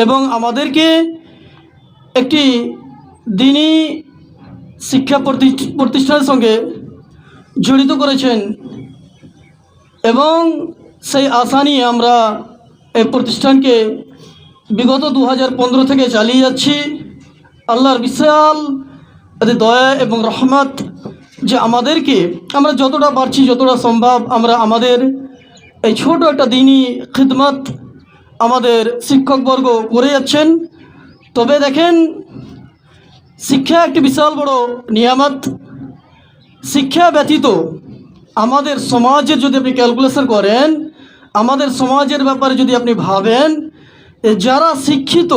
এবং আমাদেরকে একটি দিনী শিক্ষা প্রতিষ্ঠানের সঙ্গে জড়িত করেছেন এবং সেই আশা নিয়ে আমরা এই প্রতিষ্ঠানকে বিগত 2015 থেকে চালিয়ে যাচ্ছি। আল্লাহর বিশাল দয়া এবং রহমত যে আমাদেরকে আমরা যতটা পারছি যতটা সম্ভব আমরা আমাদের এই ছোট একটা দিনী খিদমত আমাদের শিক্ষকবর্গ করে যাচ্ছেন। তবে দেখেন, শিক্ষা একটি বিশাল বড় নিয়ামত। শিক্ষা ব্যতীত আমাদের সমাজের যদি আপনি ক্যালকুলেশন করেন, আমাদের সমাজের ব্যাপারে যদি আপনি ভাবেন, যারা শিক্ষিত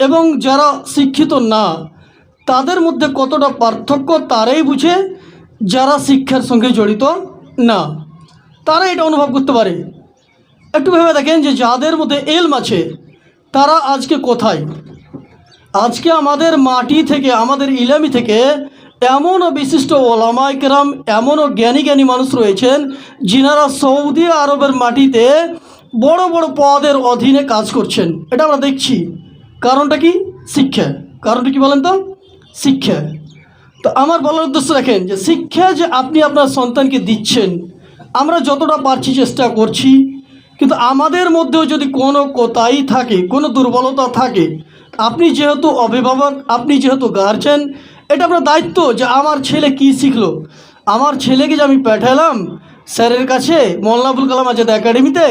এবং যারা শিক্ষিত না তাদের মধ্যে কতটা পার্থক্য তারাই বুঝে, যারা শিক্ষার সঙ্গে জড়িত না তারা এটা অনুভব করতে পারে। একটু ভেবে দেখেন যে যাদের মধ্যে এলম আছে তারা আজকে কোথায়। আজকে আমাদের মাটি থেকে, আমাদের ইলামি থেকে এমনও বিশিষ্ট ওলামায়ে কেরাম, এমনও জ্ঞানী জ্ঞানী মানুষ রয়েছেন যিনারা সৌদি আরবের মাটিতে বড় বড় পদের অধীনে কাজ করছেন। এটা আমরা দেখছি। কারণটা কি? শিক্ষা। কারণটা কি বলেন তো? শিক্ষা। তো আমার বলার উদ্দেশ্য রাখেন যে শিক্ষা যে আপনি আপনার সন্তানকে দিচ্ছেন, আমরা যতটা পারছি চেষ্টা করছি, কিন্তু আমাদের মধ্যেও যদি কোনো কোতাহি থাকে, কোনো দুর্বলতা থাকে, আপনি যেহেতু অভিভাবক, আপনি যেহেতু গার্জেন, এটা আপনার দায়িত্ব যে আমার ছেলে কি শিখলো, আমার ছেলেকে যে আমি পাঠালাম স্যারের কাছে মওলানা আবুল কালাম আজাদ একাডেমিতে,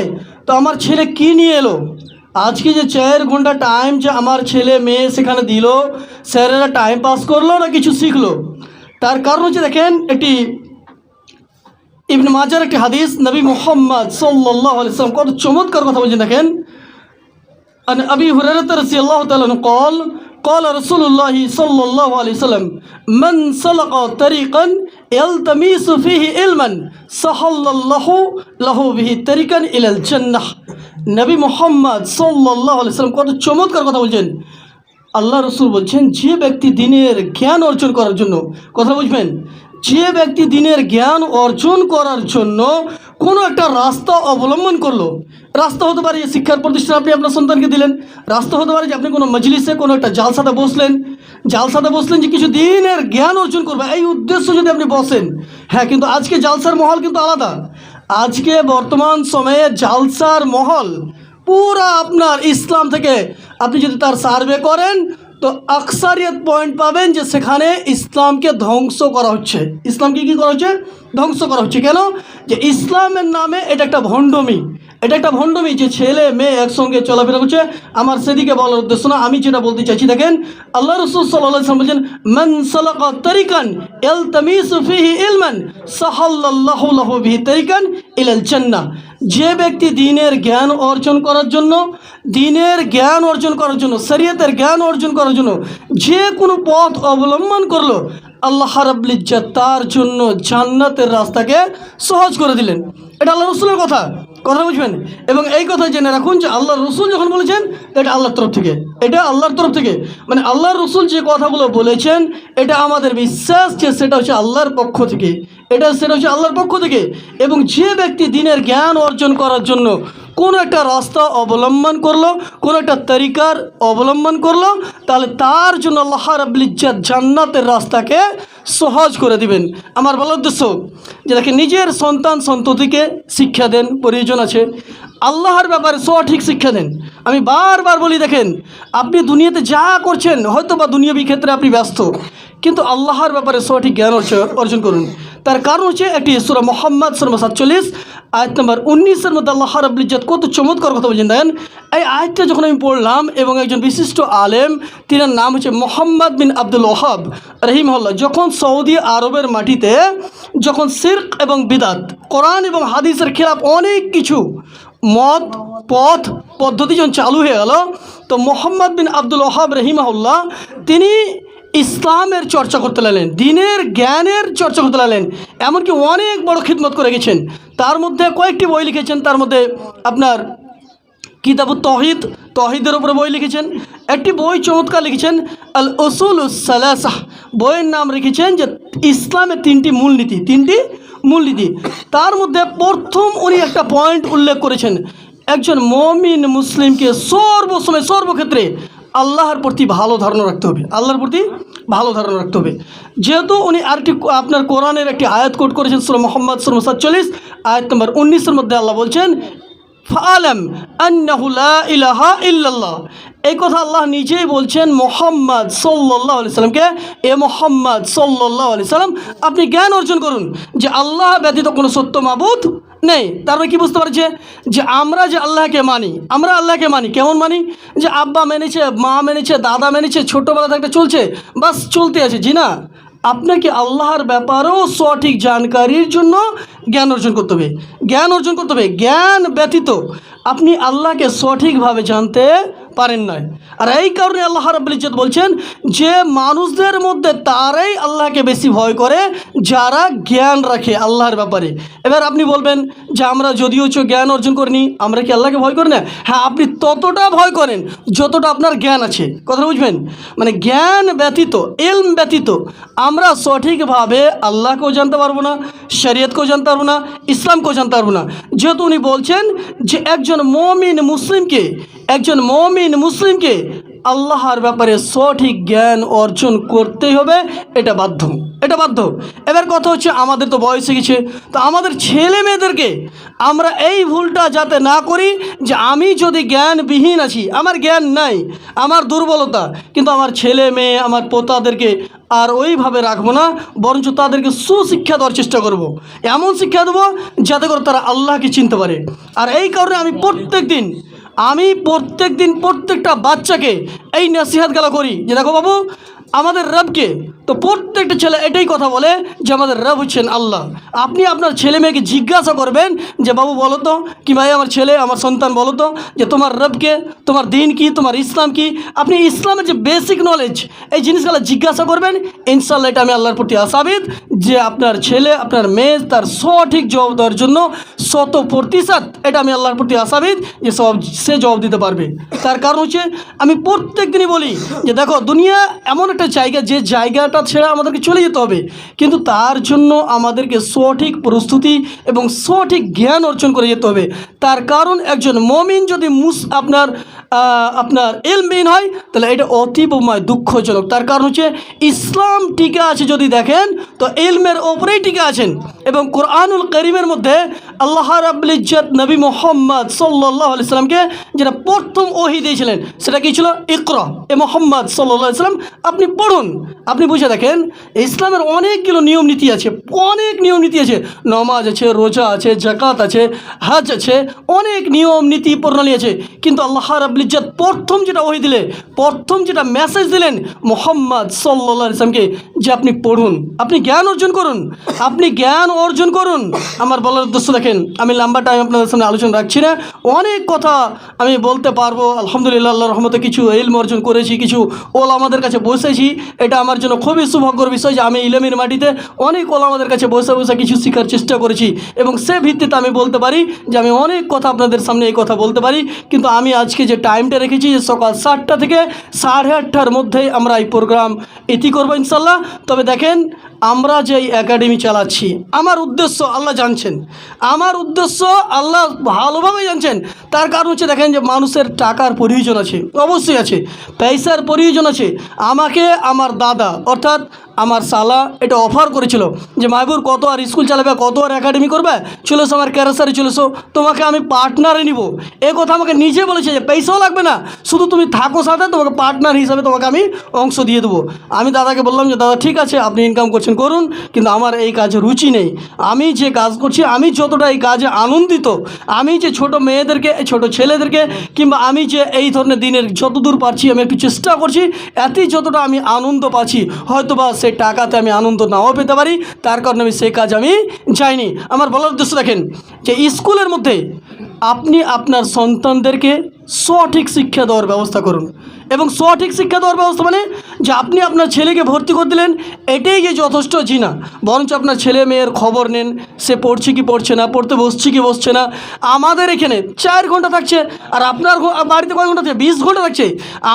তো আমার ছেলে কি নিয়ে এলো। আজকে যে 4 ঘন্টা টাইম যে আমার ছেলে মেয়ে সেখানে দিল, স্যারেরা টাইম পাস করলো না কিছু শিখলো, তার কারণ হচ্ছে দেখেন, একটি ইবনে মাজার একটি হাদিস, নবী মুহাম্মদ সাল্লাল্লাহু আলাইহি ওয়াসাল্লাম কত চমৎকার কথা বলছেন। দেখেন, আন আবি হুরায়রা রাদিয়াল্লাহু তাআলা قال قال رسول الله صلى الله عليه وسلم من سلك طريقا يلتمس فيه علما سهل الله له به طريقا الى الجنه। নবী মুহাম্মদ সাল্লাল্লাহু আলাইহি ওয়াসাল্লাম কত চমৎকার কথা বলছেন। আল্লাহ রসুল বলছেন, যে ব্যক্তি দিনের জ্ঞান অর্জন করার জন্য, কথা বুঝবেন, যে ব্যক্তি দিনের জ্ঞান অর্জন করার জন্য কোনো একটা রাস্তা অবলম্বন করলো, রাস্তা হতে পারে যে শিক্ষার প্রতিষ্ঠান আপনি আপনার সন্তানকে দিলেন, রাস্তা হতে পারে যে আপনি কোনো মজলিসে কোনো একটা জালসাতে বসলেন যে কিছু দিনের জ্ঞান অর্জন করবে, এই উদ্দেশ্য যদি আপনি বসেন। হ্যাঁ, কিন্তু আজকে জালসার মহল কিন্তু আলাদা। আজকে বর্তমান সময়ে জালসার মহল পুরা আপনার ইসলাম থেকে আপনি যদি তার সার্ভে করেন তো আকসারিয়ত পয়েন্ট পাবেন যে সেখানে ইসলামকে ধ্বংস করা হচ্ছে। ইসলামকে কী করা হচ্ছে? ধ্বংস করা হচ্ছে। কেন? যে ইসলামের নামে এটা একটা ভণ্ডমি, যে ছেলে মেয়ে একসঙ্গে চলাফেরা করছে। আমার সেদিকে বলার উদ্দেশ্য না, আমি যেটা বলতে চাইছি, দেখেন আল্লাহ রাসূল সাল্লাল্লাহু আলাইহি ওয়াসাল্লাম বলেছেন, মান সালাকা তারিকান ইয়ালতামিসু ফিহি ইলমান সাহাল্লাল্লাহু লাহু বিহি তারিকান ইলাল জান্নাহ। যে ব্যক্তি দিনের জ্ঞান অর্জন করার জন্য, শরীয়তের জ্ঞান অর্জন করার জন্য যে কোনো পথ অবলম্বন করলো, আল্লাহ রাব্বুল ইজ্জত তার জন্য জান্নাতের রাস্তাকে সহজ করে দিলেন। এটা আল্লাহ রসুলের কথা বুঝবেন। এবং এই কথা জেনে রাখুন যে আল্লাহ রসুল যখন বলেছেন এটা আল্লাহর তরফ থেকে, মানে আল্লাহর রসুল যে কথাগুলো বলেছেন এটা আমাদের বিশ্বাস যে সেটা হচ্ছে আল্লাহর পক্ষ থেকে। এবং যে ব্যক্তি দিনের জ্ঞান অর্জন করার জন্য কোনো একটা রাস্তা অবলম্বন করলো, কোনো একটা তরিকার অবলম্বন করলো, তাহলে তার জন্য আল্লাহ রাব্বুল ইজ্জত জান্নাতের রাস্তাকে সহজ করে দিবেন। আমার বলার উদ্দেশ্য যে দেখেন, নিজের সন্তান সন্ততিকে শিক্ষা দেন, প্রয়োজন আছে। আল্লাহর ব্যাপারে সঠিক শিক্ষা দেন। আমি বারবার বলি, দেখেন আপনি দুনিয়াতে যা করছেন, হয়তো বা দুনিয়াবী ক্ষেত্রে আপনি ব্যস্ত, কিন্তু আল্লাহর ব্যাপারে সঠিক জ্ঞান অর্জন করুন। তার কারণ হচ্ছে একটি সূরা মুহাম্মদ সূরা 47 আয়াত নম্বর 19 মধ্যে আল্লাহ রাব্বুল ইজ্জত কত চমৎকার কথা বলছেন। দেখেন, এই আয়াতটা যখন আমি পড়লাম এবং একজন বিশিষ্ট আলেম, তিনার নাম হচ্ছে মোহাম্মদ বিন আব্দুল ওয়াহাব রাহিমাহুল্লাহ, যখন সৌদি আরবের মাটিতে যখন শিরক এবং বিদাত, কোরআন এবং হাদিসের খেলাফ অনেক কিছু পদ্ধতি যখন চালু হয়ে গেল, তো মোহাম্মদ বিন আব্দুল ওয়াহাব রাহিমাহুল্লাহ তিনি ইসলামের চর্চা করতে লাগলেন, দিনের জ্ঞানের চর্চা করতে লাগলেন। এমনকি অনেক বড় খিদমত করে গেছেন। তার মধ্যে কয়েকটি বই লিখেছেন। তার মধ্যে আপনার কিতাবুত তৌহিদের উপরে বই লিখেছেন। একটি বই চমৎকার লিখেছেন, আল উসুলুস সালাসাহ। বইয়ের নাম রেখেছেন যে ইসলামের তিনটি মূলনীতি। তার মধ্যে প্রথম উনি একটা পয়েন্ট উল্লেখ করেছেন, একজন মুমিন মুসলিমকে সর্বসময় সর্বক্ষেত্রে আল্লাহর প্রতি ভালো ধারণা রাখতে হবে, আল্লাহর প্রতি ভালো ধারণা রাখতে হবে। যেহেতু উনি আরেকটি আপনার কোরআনের একটি আয়াত কোট করেছেন, সূরা মুহাম্মদ সূরা 47 আয়াত নম্বর 19 মধ্যে আল্লাহ বলছেন ফাআলাম আন্নাহু লা ইলাহা ইল্লাল্লাহ। এই কথা আল্লাহ নিজেই বলছেন মুহাম্মদ সাল্লাল্লাহু আলাইহি সাল্লামকে, এ মুহাম্মদ সাল্লাল্লাহু আলাইহি সাল্লাম আপনি জ্ঞান অর্জন করুন যে আল্লাহ ব্যতীত কোনো সত্য মাবুদ নেই। তারপরে কি বুঝতে পারছে যে আমরা যে আল্লাহকে মানি, আমরা আল্লাহকে মানি কেমন মানি, যে আব্বা মেনেছে, মা মেনেছে, দাদা মেনেছে, ছোটোবেলা থাকতে চলছে, বাস চলতে আছে। জি না, আপনাকে আল্লাহর ব্যাপারেও সঠিক জানকারির জন্য জ্ঞান অর্জন করতে হবে, জ্ঞান অর্জন করতে হবে। জ্ঞান ব্যতীত আপনি আল্লাহকে সঠিকভাবে জানতে পারেন না। আর এই কারণে আল্লাহ রাব্বুল ইজ্জত বলছেন যে মানুষদের মধ্যে তারাই আল্লাহকে বেশি ভয় করে যারা জ্ঞান রাখে আল্লাহর ব্যাপারে। এবার আপনি বলবেন যে আমরা যদিও জ্ঞান অর্জন করিনি, আমরা কি আল্লাহকে ভয় করি না? হ্যাঁ, আপনি ততটা ভয় করেন যতটা আপনার জ্ঞান আছে। কথা বুঝবেন? মানে জ্ঞান ব্যতীত, ইলম ব্যতীত আমরা সঠিকভাবে আল্লাহকেও জানতে পারবো না, শরীয়তকেও জানতে পারবো না, ইসলামকেও জানতে পারবো না। যেহেতু উনি বলছেন যে একজন মুমিন মুসলিমকে আল্লাহর ব্যাপারে সঠিক জ্ঞান অর্জন করতেই হবে, এটা বাধ্য, এটা বাধ্য। এবার কথা হচ্ছে আমাদের তো বয়স হয়ে গেছে, তো আমাদের ছেলে মেয়েদেরকে আমরা এই ভুলটা যাতে না করি যে আমি যদি জ্ঞানবিহীন আছি, আমার জ্ঞান নাই, আমার দুর্বলতা, কিন্তু আমার ছেলে মেয়ে, আমার পোতাদেরকে আর ওইভাবে রাখবো না, বরঞ্চ তাদেরকে সুশিক্ষা দেওয়ার চেষ্টা করব। এমন শিক্ষা দেবো যাতে করে তারা আল্লাহকে চিনতে পারে। আর এই কারণে আমি প্রত্যেক দিন প্রত্যেকটা বাচ্চাকে এই নসিহতগুলো করি যে দেখো বাবু আমাদের রবকে, তো প্রত্যেকটা ছেলে এটাই কথা বলে যে আমাদের রব হচ্ছেন আল্লাহ। আপনি আপনার ছেলে মেয়েকে জিজ্ঞাসা করবেন যে বাবু বলো তো, কি ভাই আমার ছেলে আমার সন্তান বলো তো যে তোমার রবকে, তোমার দিন কি, তোমার ইসলাম কি। আপনি ইসলামের যে বেসিক নলেজ এই জিনিসগুলো জিজ্ঞাসা করবেন, ইনশাআল্লাহ এটা আমি আল্লাহর প্রতি আশাবাদী যে আপনার ছেলে আপনার মেয়ে তার সঠিক জবাব দেওয়ার জন্য 100% এটা আমি আল্লাহর প্রতি আশাবাদী যে সে জবাব দিতে পারবে। তার কারণ হচ্ছে আমি প্রত্যেক দিনই বলি যে দেখো দুনিয়া এমন একটা জায়গা, যে জায়গাটা ছেড়ে আমাদেরকে চলে যেতে হবে, কিন্তু তার জন্য আমাদেরকে সঠিক প্রস্তুতি এবং সঠিক জ্ঞান অর্জন করে যেতে হবে। তার কারণ একজন মুমিন যদি আপনার ইলমবিহীন হয় তাহলে এটা অতীবময় দুঃখজনক। তার কারণ হচ্ছে ইসলাম টিকে আছে যদি দেখেন তো ইলমের ওপরেই টিকে আছেন। এবং কোরআনুল কারীমের মধ্যে আল্লাহ রাব্বুল ইজ্জত নবী মুহাম্মদ সাল্লাল্লাহু আলাইহি সাল্লামকে যেটা প্রথম ওহী দিয়েছিলেন সেটা কি ছিল? ইকরা, এ মুহাম্মদ সাল্লাল্লাহু আলাইহি সাল্লাম আপনি পড়ুন, আপনি বুঝে দেখেন ইসলামের অনেকগুলো নিয়ম নীতি আছে, অনেক নিয়ম নীতি আছে, নামাজ আছে, রোজা আছে, যাকাত আছে, হজ আছে, অনেক নিয়ম নীতি প্রণালী আছে। কিন্তু আল্লাহ রাব্বুল ইজ্জত প্রথম যেটা ওহী দিলেন, প্রথম যেটা মেসেজ দিলেন মুহাম্মদ সাল্লাল্লাহু আলাইহি সাল্লামকে যে আপনি পড়ুন, আপনি জ্ঞান অর্জন করুন, আপনি জ্ঞান অর্জন করুন। আমার বলার উদ্দেশ্য দেখেন, আমি লম্বা টাইম আপনাদের সামনে আলোচনা রাখছি না, অনেক কথা আমি বলতে পারবো। আলহামদুলিল্লাহ আল্লাহর রহমতে কিছু ইলম অর্জন করেছি, কিছু ওলামাদের কাছে বসেছি। এটা আমার জন্য খুবই সৌভাগ্যের বিষয় যে আমি ইলমের মাটিতে অনেক ওলামাদের কাছে বসে বসে কিছু শেখার চেষ্টা করেছি, এবং সে ভিত্তিতে আমি বলতে পারি যে আমি অনেক কথা আপনাদের সামনে এই কথা বলতে পারি। কিন্তু আমি আজকে যে টাইমটা রেখেছি যে সকাল 7টা থেকে 8:30টার মধ্যেই আমরা এই প্রোগ্রাম ইতি করবো ইনশাল্লাহ। তবে দেখেন আমরা যে একাডেমি চালাচ্ছি, আমার উদ্দেশ্য আল্লাহ জানছেন, আমার উদ্দেশ্য আল্লাহ ভালোভাবে জানছেন। তার কারণ হচ্ছে দেখেন যে মানুষের টাকার প্রয়োজন আছে, অবশ্যই আছে, পয়সার প্রয়োজন আছে। আমাকে আমার দাদা অর্থাৎ আমার সালা এটা অফার করেছিল যে মাহবুর কত আর স্কুল চালাবে, কত আর একাডেমি করবে, চলে এসো আমার ক্যারাসারে চলে এসো, তোমাকে আমি পার্টনারে নিব। এ কথা আমাকে নিজে বলেছে যে পয়সাও লাগবে না, শুধু তুমি থাকো সাথে, তোমাকে পার্টনার হিসাবে তোমাকে আমি অংশ দিয়ে দেবো। আমি দাদাকে বললাম যে দাদা ঠিক আছে আপনি ইনকাম করছেন করুন, কিন্তু আমার এই কাজে রুচি নেই। আমি যে কাজ করছি, আমি যতটা এই কাজে আনন্দিত, আমি যে ছোট মেয়েদেরকে, ছোট ছেলেদেরকে, কিংবা আমি যে এই ধরনের দিনের যতদূর পারছি আমি একটু চেষ্টা করছি, এতেই যতটা আমি আনন্দ পাচ্ছি, হয়তোবা সেই টাকাতে আমি আনন্দ নাও পেতে পারি, তার কারণে আমি সেই কাজ আমি যাইনি। আমার বলার উদ্দেশ্য দেখেন যে স্কুলের মধ্যে আপনি আপনার সন্তানদেরকে সঠিক শিক্ষা দেওয়ার ব্যবস্থা করুন। এবং সঠিক শিক্ষা দেওয়ার ব্যবস্থা মানে যে আপনি আপনার ছেলেকে ভর্তি করে দিলেন এটাই যে যথেষ্ট, জি না, বরঞ্চ আপনার ছেলে মেয়ের খবর নেন, সে পড়ছে কি পড়ছে না, পড়তে বসছে কি বসছে না। আমাদের এখানে 4 ঘন্টা থাকছে, আর আপনার বাড়িতে কয় ঘন্টা থাকে? 20 ঘন্টা থাকছে।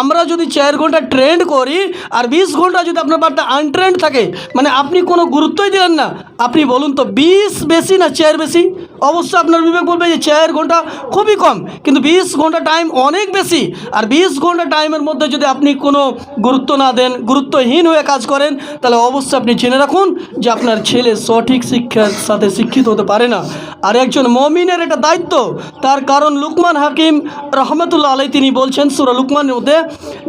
আমরা যদি 4 ঘন্টা ট্রেন্ড করি আর 20 ঘন্টা যদি আপনার বাড়িতে আনট্রেন্ড থাকে, মানে আপনি কোনো গুরুত্বই দিলেন না। আপনি বলুন তো 20 বেশি না 4 বেশি? অবশ্যই আপনার বিবেক বলবে যে 4 ঘন্টা খুবই কম, কিন্তু 20 ঘন্টা টাইম অনেক বেশি। আর 20 ঘন্টা টাইমের মধ্যে যদি আপনি কোনো গুরুত্ব না দেন, গুরুত্বহীন হয়ে কাজ করেন, তাহলে অবশ্যই আপনি জেনে রাখুন যে আপনার ছেলে সঠিক শিক্ষার সাথে শিক্ষিত হতে পারে না। আর একজন মমিনের এটা দায়িত্ব। তার কারণ লুকমান হাকিম রহমতুল্লাহ আলাই তিনি বলছেন সূরা লুকমানের মধ্যে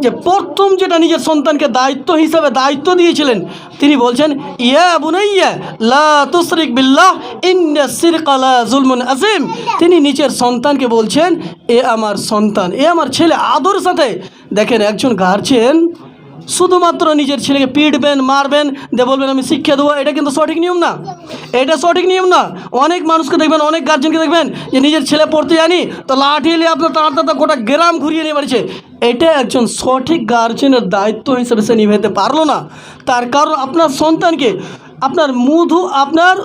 যে প্রথম যেটা নিজের সন্তানকে দায়িত্ব হিসাবে দায়িত্ব দিয়েছিলেন, তিনি বলছেন ইয়া বুনাইয়া লা তুশরিক বিল্লাহ ইন্না শিরকা লা যুলমুন আযীম। তিনি নিজের সন্তানকে বলছেন, এ আমার সন্তান, এ আমার ছেলে, আদর সাথে। দেখেন, একজন গার্জিয়ান শুধুমাত্র নিজের ছেলেকে পিটবেন, মারবেন, দিয়ে বলবেন আমি শিক্ষা দেবো, এটা কিন্তু সঠিক নিয়ম না। এটা সঠিক নিয়ম না। অনেক মানুষকে দেখবেন, অনেক গার্জেনকে দেখবেন যে নিজের ছেলে পড়তে জানি তো লাঠি নিয়ে আপনার তাড়াতাড়ি গোটা গ্রাম ঘুরিয়ে নিয়ে বাড়িছে। এটা একজন সঠিক গার্জেনের দায়িত্ব হিসেবে সে নিভাইতে পারলো না। তার কারণ আপনার সন্তানকে আপনার আপনার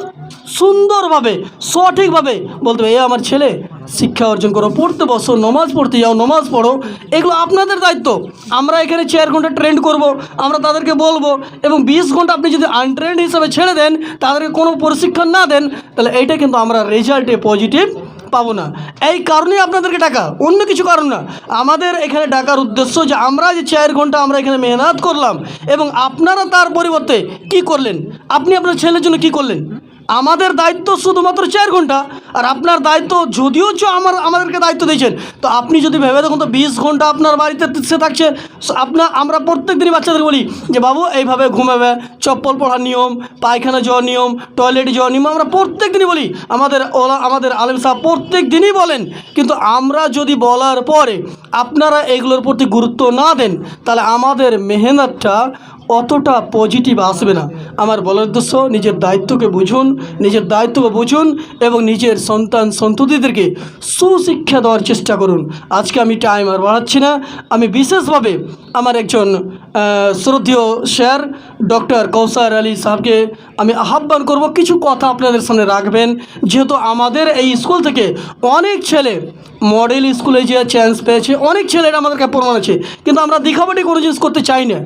সুন্দরভাবে সঠিকভাবে বলতে হবে, এ আমার ছেলে, শিক্ষা অর্জন করো, পড়তে বসো, নমাজ পড়তে যাও, নমাজ পড়ো। এগুলো আপনাদের দায়িত্ব। আমরা এখানে 4 ঘন্টা ট্রেন্ড করব, আমরা তাদেরকে বলবো, এবং 20 ঘন্টা আপনি যদি আনট্রেন্ড হিসাবে ছেড়ে দেন, তাদেরকে কোনো প্রশিক্ষণ না দেন, তাহলে এইটা কিন্তু আমরা রেজাল্টে পজিটিভ পাবো না। এই কারণেই আপনাদেরকে ডাকা, অন্য কিছু কারণ না। আমাদের এখানে ডাকার উদ্দেশ্য যে আমরা যে 4 ঘন্টা আমরা এখানে মেহনত করলাম, এবং আপনারা তার পরিবর্তে কি করলেন, আপনি আপনার ছেলের জন্য কি করলেন। আমাদের দায়িত্ব শুধুমাত্র 4 ঘন্টা, আর আপনার দায়িত্ব যদিও আমাদেরকে দায়িত্ব দিয়েছেন, তো আপনি যদি ভেবে দেখুন তো 20 ঘন্টা আপনার বাড়িতে সে থাকছে। আমরা প্রত্যেক দিনই বাচ্চাদের বলি যে বাবু এইভাবে ঘুমাবে, চপ্পল পরার নিয়ম, পায়খানা যাওয়ার নিয়ম, টয়লেটে যাওয়ার নিয়ম আমরা প্রত্যেক দিনই বলি। আমাদের আলেম সাহেব প্রত্যেক দিনই বলেন। কিন্তু আমরা যদি বলার পরে আপনারা এগুলোর প্রতি গুরুত্ব না দেন, তাহলে আমাদের মেহনতটা অতটা পজিটিভ আসবে না। আমার বলার উদ্দেশ্য, নিজের দায়িত্বকে বুঝুন এবং নিজের সন্তান সন্ততিদেরকে সুশিক্ষা দেওয়ার চেষ্টা করুন। আজকে আমি টাইম আর বাড়াচ্ছি না। আমি বিশেষভাবে আমার একজন শ্রদ্ধেয় স্যার ডক্টর কৌসার আলী সাহেবকে আমি আহ্বান করব, কিছু কথা আপনাদের সামনে রাখবেন। যেহেতু আমাদের এই স্কুল থেকে অনেক ছেলে মডেল স্কুলে যে চান্স পেয়েছে, অনেক ছেলেরা আমাদের প্রমাণ আছে, কিন্তু আমরা দেখাবটি কোনো জিনিস করতে চাই না।